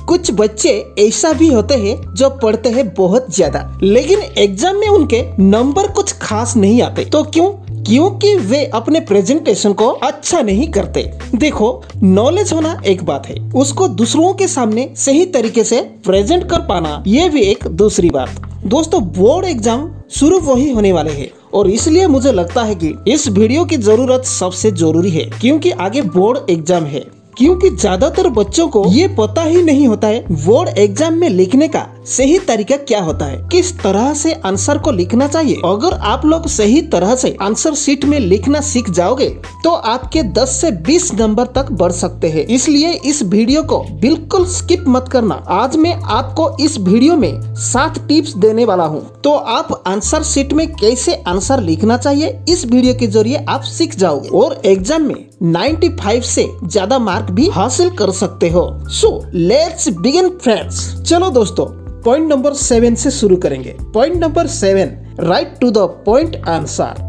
कुछ बच्चे ऐसा भी होते हैं जो पढ़ते हैं बहुत ज्यादा, लेकिन एग्जाम में उनके नंबर कुछ खास नहीं आते। तो क्यों? क्योंकि वे अपने प्रेजेंटेशन को अच्छा नहीं करते। देखो, नॉलेज होना एक बात है, उसको दूसरों के सामने सही तरीके से प्रेजेंट कर पाना ये भी एक दूसरी बात। दोस्तों, बोर्ड एग्जाम शुरू वही होने वाले हैं और इसलिए मुझे लगता है कि इस वीडियो की जरूरत सबसे जरूरी है, क्योंकि आगे बोर्ड एग्जाम है। क्योंकि ज्यादातर बच्चों को ये पता ही नहीं होता है बोर्ड एग्जाम में लिखने का सही तरीका क्या होता है, किस तरह से आंसर को लिखना चाहिए। अगर आप लोग सही तरह से आंसर शीट में लिखना सीख जाओगे तो आपके 10 से 20 नंबर तक बढ़ सकते हैं। इसलिए इस वीडियो को बिल्कुल स्किप मत करना। आज मैं आपको इस वीडियो में 7 टिप्स देने वाला हूँ, तो आप आंसर शीट में कैसे आंसर लिखना चाहिए इस वीडियो के जरिए आप सीख जाओगे और एग्जाम में 95 से ज्यादा मार्क भी हासिल कर सकते हो। So let's begin friends. चलो दोस्तों, पॉइंट नंबर 7 से शुरू करेंगे। Point number 7, write to the point answer,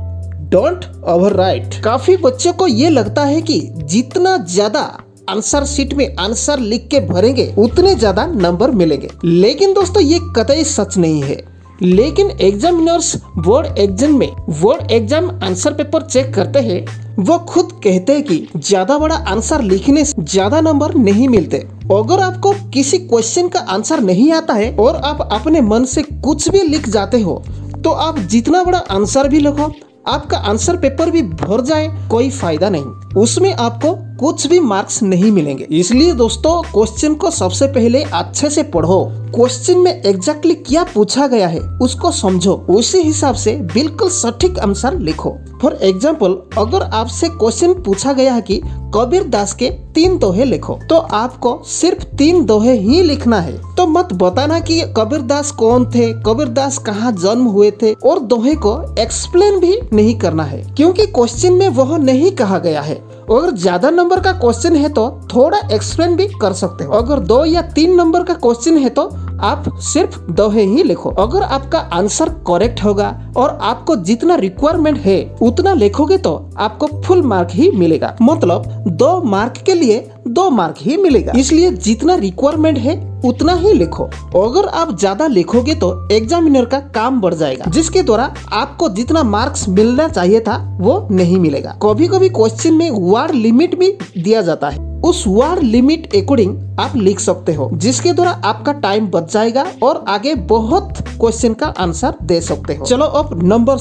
don't overwrite. काफी बच्चों को ये लगता है कि जितना ज्यादा आंसर शीट में आंसर लिख के भरेंगे उतने ज्यादा नंबर मिलेंगे, लेकिन दोस्तों ये कतई सच नहीं है। लेकिन examiners board exam answer paper check करते हैं, वो खुद कहते हैं कि ज्यादा बड़ा आंसर लिखने से ज्यादा नंबर नहीं मिलते। अगर आपको किसी क्वेश्चन का आंसर नहीं आता है और आप अपने मन से कुछ भी लिख जाते हो, तो आप जितना बड़ा आंसर भी लिखो, आपका आंसर पेपर भी भर जाए, कोई फायदा नहीं, उसमें आपको कुछ भी मार्क्स नहीं मिलेंगे। इसलिए दोस्तों, क्वेश्चन को सबसे पहले अच्छे से पढ़ो, क्वेश्चन में एग्जैक्टली क्या पूछा गया है उसको समझो, उसी हिसाब से बिल्कुल सटीक आंसर लिखो। फॉर एग्जाम्पल, अगर आपसे क्वेश्चन पूछा गया है कि कबीर दास के 3 दोहे लिखो, तो आपको सिर्फ 3 दोहे ही लिखना है। तो मत बताना कि कबीर दास कौन थे, कबीर दास कहाँ जन्म हुए थे, और दोहे को एक्सप्लेन भी नहीं करना है, क्योंकि क्वेश्चन में वह नहीं कहा गया है। अगर ज्यादा नंबर का क्वेश्चन है तो थोड़ा एक्सप्लेन भी कर सकते हो। अगर 2 या 3 नंबर का क्वेश्चन है तो आप सिर्फ दोहे ही लिखो। अगर आपका आंसर करेक्ट होगा और आपको जितना रिक्वायरमेंट है उतना लिखोगे तो आपको फुल मार्क ही मिलेगा, मतलब 2 मार्क के लिए 2 मार्क ही मिलेगा। इसलिए जितना रिक्वायरमेंट है उतना ही लिखो। अगर आप ज्यादा लिखोगे तो एग्जामिनर का काम बढ़ जाएगा, जिसके द्वारा आपको जितना मार्क्स मिलना चाहिए था वो नहीं मिलेगा। कभी कभी क्वेश्चन में वर्ड लिमिट भी दिया जाता है, उस वर्ड लिमिट अकॉर्डिंग आप लिख सकते हो, जिसके द्वारा आपका टाइम बच जाएगा और आगे बहुत क्वेश्चन का आंसर दे सकते हो। चलो अब नंबर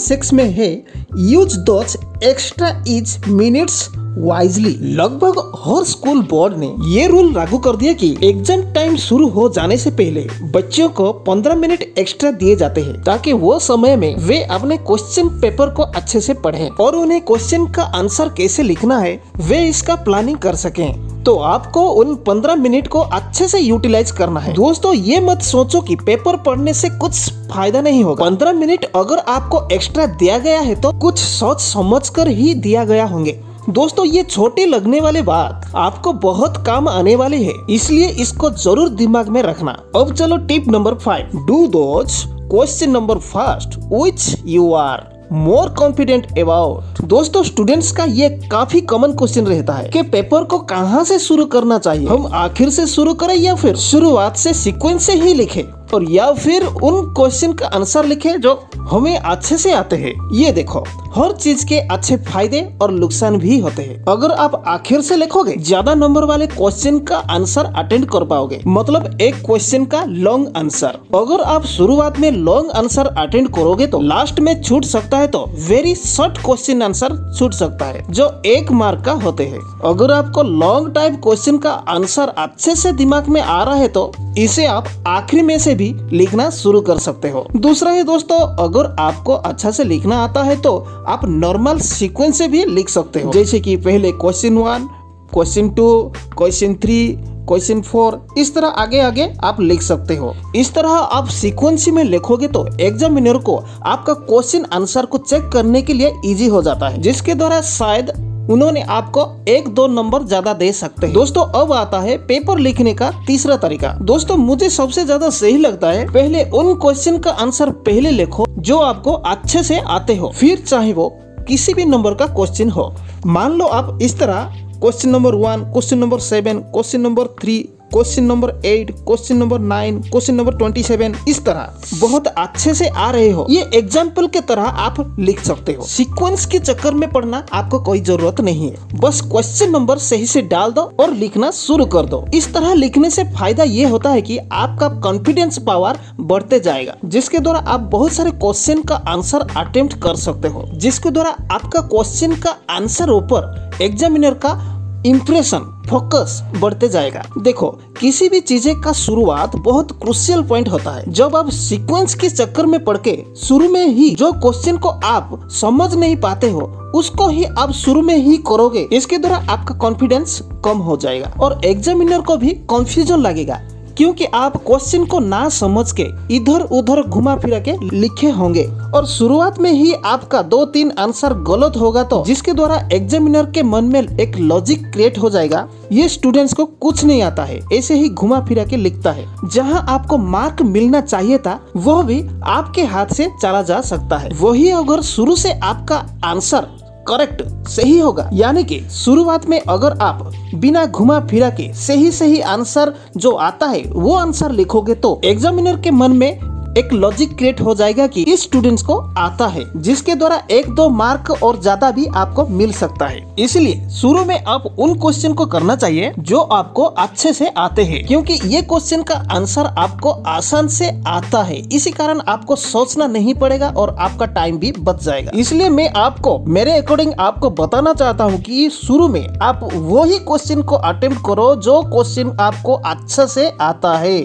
6 में है use those extra is minutes wisely. लगभग हर स्कूल बोर्ड ने ये रूल लागू कर दिया कि एग्जाम टाइम शुरू हो जाने से पहले बच्चों को 15 मिनट एक्स्ट्रा दिए जाते हैं, ताकि वो समय में वे अपने क्वेश्चन पेपर को अच्छे से पढ़ें और उन्हें क्वेश्चन का आंसर कैसे लिखना है वे इसका प्लानिंग कर सकें। तो आपको उन 15 मिनट को अच्छे से यूटिलाइज करना है। दोस्तों, ये मत सोचो कि पेपर पढ़ने से कुछ फायदा नहीं होगा। 15 मिनट अगर आपको एक्स्ट्रा दिया गया है तो कुछ सोच समझ कर ही दिया गया होंगे। दोस्तों, ये छोटी लगने वाली बात आपको बहुत काम आने वाली है, इसलिए इसको जरूर दिमाग में रखना। अब चलो tip number 5, do those question number first which you are more confident about. दोस्तों, स्टूडेंट्स का ये काफी कॉमन क्वेश्चन रहता है कि पेपर को कहाँ से शुरू करना चाहिए, हम आखिर से शुरू करें या फिर शुरुआत से सीक्वेंस से ही लिखें, और या फिर उन क्वेश्चन का आंसर लिखें जो हमें अच्छे से आते हैं। ये देखो, हर चीज के अच्छे फायदे और नुकसान भी होते हैं। अगर आप आखिर से लिखोगे ज्यादा नंबर वाले क्वेश्चन का आंसर अटेंड कर पाओगे, मतलब एक क्वेश्चन का लॉन्ग आंसर। अगर आप शुरुआत में लॉन्ग आंसर अटेंड करोगे तो लास्ट में छूट सकता है, तो वेरी शॉर्ट क्वेश्चन आंसर छूट सकता है जो 1 मार्क का होते हैं। अगर आपको लॉन्ग टाइप क्वेश्चन का आंसर अच्छे से दिमाग में आ रहा है तो इसे आप आखिरी में से भी लिखना शुरू कर सकते हो। दूसरा है दोस्तों, अगर आपको अच्छा से लिखना आता है तो आप नॉर्मल सीक्वेंस से भी लिख सकते हो, जैसे कि पहले क्वेश्चन 1, क्वेश्चन 2, क्वेश्चन 3, क्वेश्चन 4, इस तरह आगे आगे आप लिख सकते हो। इस तरह आप सीक्वेंस में लिखोगे तो एग्जामिनर को आपका क्वेश्चन आंसर को चेक करने के लिए इजी हो जाता है, जिसके द्वारा शायद उन्होंने आपको 1-2 नंबर ज्यादा दे सकते हैं। दोस्तों, अब आता है पेपर लिखने का तीसरा तरीका। दोस्तों, मुझे सबसे ज्यादा सही लगता है पहले उन क्वेश्चन का आंसर पहले लिखो जो आपको अच्छे से आते हो, फिर चाहे वो किसी भी नंबर का क्वेश्चन हो। मान लो आप इस तरह question number 1, question number 7, question number 3, question number 8, question number 9, question number 27 इस तरह बहुत अच्छे से आ रहे हो, ये एग्जाम्पल के तरह आप लिख सकते हो। सीक्वेंस के चक्कर में पढ़ना आपको कोई जरूरत नहीं है, बस क्वेश्चन नंबर सही से डाल दो और लिखना शुरू कर दो। इस तरह लिखने से फायदा ये होता है कि आपका कॉन्फिडेंस पावर बढ़ते जाएगा, जिसके द्वारा आप बहुत सारे क्वेश्चन का आंसर अटेम्प्ट कर सकते हो, जिसके द्वारा आपका क्वेश्चन का आंसर ऊपर एग्जामिनर का इम्प्रेशन, फोकस बढ़ते जाएगा। देखो, किसी भी चीजें का शुरुआत बहुत क्रूशियल पॉइंट होता है। जब आप सीक्वेंस के चक्कर में पड़ के शुरू में ही जो क्वेश्चन को आप समझ नहीं पाते हो उसको ही आप शुरू में ही करोगे, इसके द्वारा आपका कॉन्फिडेंस कम हो जाएगा और एग्जामिनर को भी कंफ्यूजन लगेगा, क्योंकि आप क्वेश्चन को ना समझ के इधर उधर घुमा फिरा के लिखे होंगे और शुरुआत में ही आपका 2-3 आंसर गलत होगा, तो जिसके द्वारा एग्जामिनर के मन में एक लॉजिक क्रिएट हो जाएगा, ये स्टूडेंट्स को कुछ नहीं आता है, ऐसे ही घुमा फिरा के लिखता है। जहां आपको मार्क मिलना चाहिए था वह भी आपके हाथ से चला जा सकता है। वही अगर शुरू से आपका आंसर करेक्ट सही होगा, यानी कि शुरुआत में अगर आप बिना घुमा फिरा के सही आंसर जो आता है वो आंसर लिखोगे, तो एग्जामिनर के मन में एक लॉजिक क्रिएट हो जाएगा कि इस स्टूडेंट्स को आता है, जिसके द्वारा 1-2 मार्क और ज्यादा भी आपको मिल सकता है। इसलिए शुरू में आप उन क्वेश्चन को करना चाहिए जो आपको अच्छे से आते हैं, क्योंकि ये क्वेश्चन का आंसर आपको आसान से आता है। इसी कारण आपको सोचना नहीं पड़ेगा और आपका टाइम भी बच जाएगा। इसलिए मैं आपको मेरे अकॉर्डिंग आपको बताना चाहता हूँ कि शुरू में आप वही क्वेश्चन को अटेम्प्ट करो जो क्वेश्चन आपको अच्छा से आता है।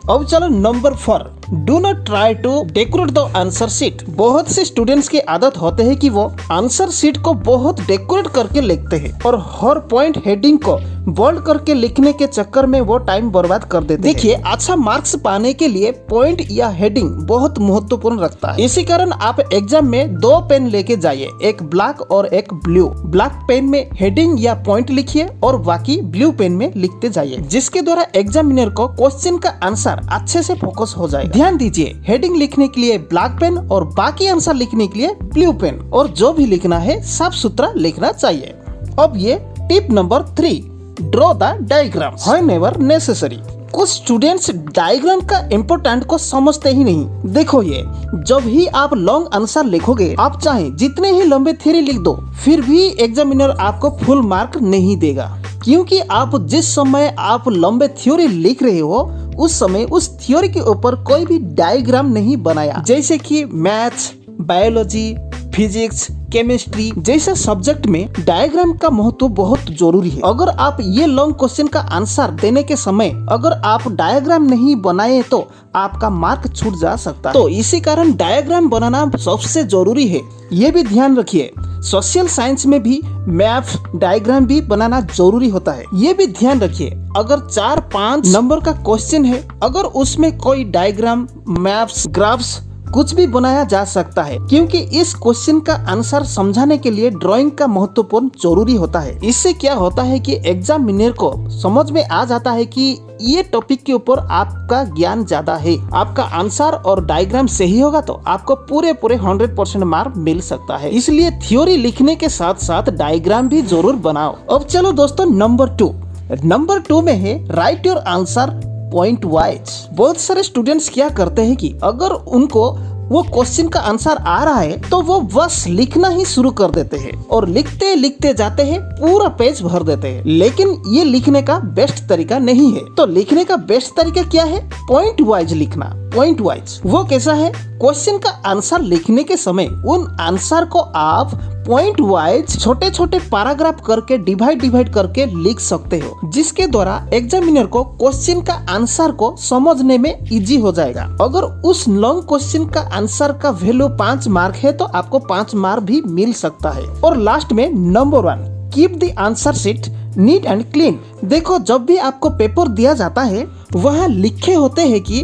अब चलो number 4, do not try to decorate the answer sheet. बहुत से स्टूडेंट्स की आदत होते हैं कि वो आंसर शीट को बहुत डेकोरेट करके लिखते हैं और हर पॉइंट हेडिंग को बोल्ड करके लिखने के चक्कर में वो टाइम बर्बाद कर देते हैं। देखिए, अच्छा मार्क्स पाने के लिए पॉइंट या हेडिंग बहुत महत्वपूर्ण रखता है। इसी कारण आप एग्जाम में 2 पेन लेके जाइए, एक ब्लैक और एक ब्लू। ब्लैक पेन में हेडिंग या पॉइंट लिखिए और बाकी ब्लू पेन में लिखते जाइए, जिसके द्वारा एग्जामिनर को क्वेश्चन का आंसर अच्छे से फोकस हो जाए। ध्यान दीजिए, हेडिंग लिखने के लिए ब्लैक पेन और बाकी आंसर लिखने के लिए ब्लू पेन, और जो भी लिखना है साफ सुथरा लिखना चाहिए। अब ये tip number 3, draw the diagram whenever necessary. कुछ स्टूडेंट्स डायग्राम का इम्पोर्टेंट को समझते ही नहीं। देखो, ये जब ही आप लॉन्ग आंसर लिखोगे, आप चाहे जितने ही लंबे थ्योरी लिख दो, फिर भी एग्जामिनर आपको फुल मार्क नहीं देगा, क्योंकि आप जिस समय आप लंबे थ्योरी लिख रहे हो उस समय उस थ्योरी के ऊपर कोई भी डायग्राम नहीं बनाया। जैसे कि मैथ्स, बायोलॉजी, फिजिक्स, केमिस्ट्री जैसे सब्जेक्ट में डायग्राम का महत्व बहुत जरूरी है। अगर आप ये लॉन्ग क्वेश्चन का आंसर देने के समय अगर आप डायग्राम नहीं बनाए तो आपका मार्क छूट जा सकता है। तो इसी कारण डायग्राम बनाना सबसे जरूरी है, ये भी ध्यान रखिए। सोशल साइंस में भी मैथ डायग्राम भी बनाना जरूरी होता है, ये भी ध्यान रखिए। अगर 4-5 नंबर का क्वेश्चन है, अगर उसमें कोई डायग्राम, मैप्स, ग्राफ्स कुछ भी बनाया जा सकता है, क्योंकि इस क्वेश्चन का आंसर समझाने के लिए ड्राइंग का महत्वपूर्ण जरूरी होता है। इससे क्या होता है कि एग्जामिनर को समझ में आ जाता है कि ये टॉपिक के ऊपर आपका ज्ञान ज्यादा है। आपका आंसर और डायग्राम सही होगा तो आपको पूरे 100% मार्क मिल सकता है। इसलिए थ्योरी लिखने के साथ साथ डायग्राम भी जरूर बनाओ। अब चलो दोस्तों नंबर 2 में है right your answer point wise. बहुत सारे स्टूडेंट्स क्या करते हैं कि अगर उनको वो क्वेश्चन का आंसर आ रहा है तो वो बस लिखना ही शुरू कर देते हैं और लिखते लिखते जाते हैं, पूरा पेज भर देते हैं। लेकिन ये लिखने का बेस्ट तरीका नहीं है। तो लिखने का बेस्ट तरीका क्या है? पॉइंट वाइज लिखना। पॉइंट वाइज वो कैसा है? क्वेश्चन का आंसर लिखने के समय उन आंसर को आप पॉइंट वाइज छोटे छोटे पैराग्राफ करके डिवाइड करके लिख सकते हो, जिसके द्वारा एग्जामिनर को क्वेश्चन का आंसर को समझने में इजी हो जाएगा। अगर उस लॉन्ग क्वेश्चन का आंसर का वैल्यू 5 मार्क है तो आपको 5 मार्क भी मिल सकता है। और लास्ट में number 1, keep the answer sheet neat and clean. देखो, जब भी आपको पेपर दिया जाता है वहाँ लिखे होते हैं कि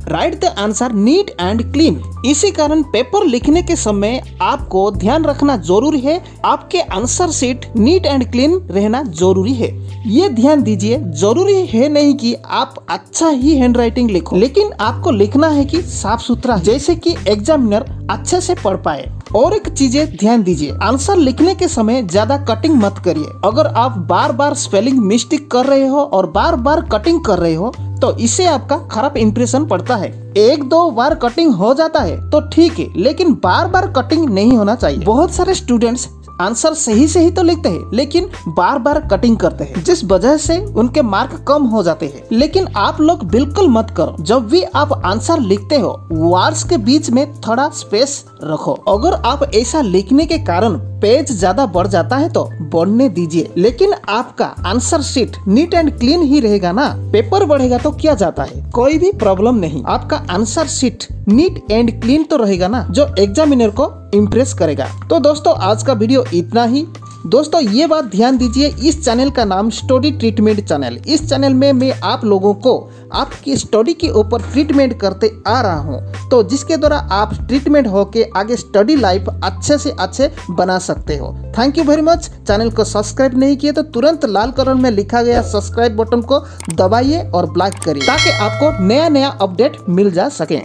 right the answer NEET and clean. इसी कारण पेपर लिखने के समय आपको ध्यान रखना जरूरी है, आपके answer sheet neat and clean रहना जरूरी है। ये ध्यान दीजिए, जरूरी है नहीं कि आप अच्छा ही हैंडराइटिंग लिखो, लेकिन आपको लिखना है कि साफ सुथरा, जैसे कि एग्जामिनर अच्छे से पढ़ पाए। और एक चीजें ध्यान दीजिए, आंसर लिखने के समय ज्यादा कटिंग मत करिए। अगर आप बार बार स्पेलिंग मिस्टेक कर रहे हो और बार बार कटिंग कर रहे हो तो इससे आपका खराब इंप्रेशन पड़ता है। एक दो बार कटिंग हो जाता है तो ठीक है, लेकिन बार बार कटिंग नहीं होना चाहिए। बहुत सारे स्टूडेंट्स आंसर सही तो लिखते हैं, लेकिन बार बार कटिंग करते हैं, जिस वजह से उनके मार्क कम हो जाते हैं। लेकिन आप लोग बिल्कुल मत करो। जब भी आप आंसर लिखते हो, वर्ड्स के बीच में थोड़ा स्पेस रखो। अगर आप ऐसा लिखने के कारण पेज ज्यादा बढ़ जाता है तो बढ़ने दीजिए, लेकिन आपका answer sheet neat and clean ही रहेगा ना। पेपर बढ़ेगा तो क्या जाता है, कोई भी प्रॉब्लम नहीं। आपका answer sheet neat and clean तो रहेगा ना, जो एग्जामिनर को इम्प्रेस करेगा। तो दोस्तों आज का वीडियो इतना ही। दोस्तों ये बात ध्यान दीजिए, इस चैनल का नाम स्टडी ट्रीटमेंट चैनल। इस चैनल में मैं आप लोगों को आपकी स्टडी के ऊपर ट्रीटमेंट करते आ रहा हूं, तो जिसके द्वारा आप ट्रीटमेंट होके आगे स्टडी लाइफ अच्छे से अच्छे बना सकते हो। Thank you very much. Channel को सब्सक्राइब नहीं किए तो तुरंत लाल कलर में लिखा गया सब्सक्राइब बटन को दबाइए और ब्लैक करिए, ताकि आपको नया अपडेट मिल जा सके।